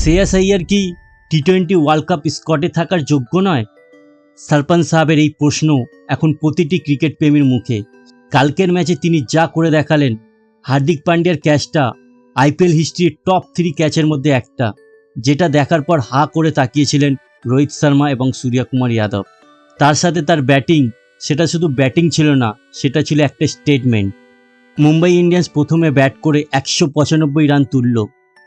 শ্রেয়াস আইয়ার কি টি-20 world cup স্কোয়াডে থাকার যোগ্য নয়? সারপঞ্চ সাহেবের এই প্রশ্ন এখন প্রতিটি ক্রিকেট প্রেমীর মুখে। কালকের ম্যাচে তিনি যা করে দেখালেন, হার্দিক পান্ডিয়ার ক্যাচটা আইপিএল হিস্ট্রির টপ 3 ক্যাচের মধ্যে একটা, যেটা দেখার পর হা করে তাকিয়েছিলেন রোহিত শর্মা এবং সূর্যকুমার যাদব। তার সাথে তার ব্যাটিং, সেটা শুধু ব্যাটিং ছিল না, সেটা ছিল একটা স্টেটমেন্ট। মুম্বাই ইন্ডিয়ান্স প্রথমে ব্যাট করে 195 রান তুলল।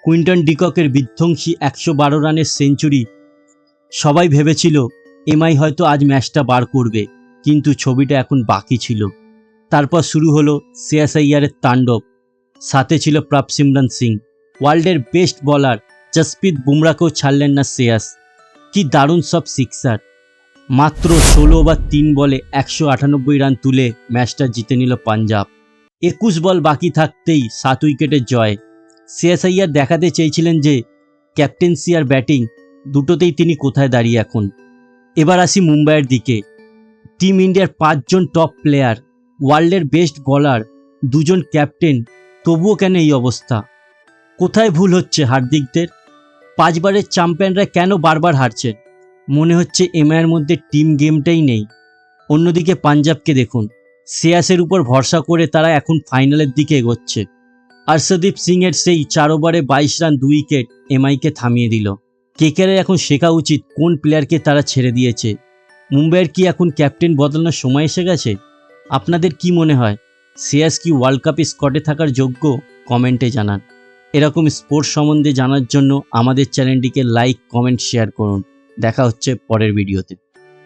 কুইন্টন ডিককের বিধ্বংসী 112 রানের সেঞ্চুরি। সবাই ভেবেছিল এমআই হয়তো আজ ম্যাচটা বার করবে, কিন্তু ছবিটা এখন বাকি ছিল। তারপর শুরু হলো শ্রেয়াস আইয়ারের তাণ্ডব। সাথে ছিল প্রভসিমরন সিং। ওয়ার্ল্ডের বেস্ট বলার জসপ্রীত বুমরাকেও ছাড়লেন না শ্রেয়াস। কি দারুণ সব সিক্সার! মাত্র 16 ওভার 3 বলে 198 রান তুলে ম্যাচটা জিতে নিল পাঞ্জাব। 21 বল বাকি থাকতেই 7 উইকেটের জয়। শ্রেয়াস আইয়ার দেখাতে চেয়েছিলেন যে ক্যাপ্টেন্সি আর ব্যাটিং দুটোতেই তিনি কোথায় দাঁড়িয়ে এখন। এবার আসি মুম্বাইয়ের দিকে। টিম ইন্ডিয়ার 5 জন টপ প্লেয়ার, ওয়ার্ল্ডের বেস্ট বলার, 2 জন ক্যাপ্টেন, তবুও কেন এই অবস্থা? কোথায় ভুল হচ্ছে হার্দিকদের? 5 বারের চ্যাম্পিয়নরা কেন বারবার হারছে? মনে হচ্ছে এমআইয়ের মধ্যে টিম গেমটাই নেই। অন্যদিকে পাঞ্জাবকে দেখুন, শ্রেয়াসের উপর ভরসা করে তারা এখন ফাইনালের দিকে এগোচ্ছে। হর্ষদীপ সিংয়ের সেই 4 ওভারে 22 রান 2 উইকেট এমআইকে থামিয়ে দিল। কেকেআরের এখন শেখা উচিত কোন প্লেয়ারকে তারা ছেড়ে দিয়েছে। মুম্বাইয়ের কি এখন ক্যাপ্টেন বদলানোর সময় এসে গেছে? আপনাদের কি মনে হয়, শ্রেয়াস কি ওয়ার্ল্ড কাপে স্কোয়াডে থাকার যোগ্য? কমেন্টে জানান। এরকম স্পোর্টস সম্বন্ধে জানার জন্য আমাদের চ্যানেলটিকে লাইক, কমেন্ট, শেয়ার করুন। দেখা হচ্ছে পরের ভিডিওতে।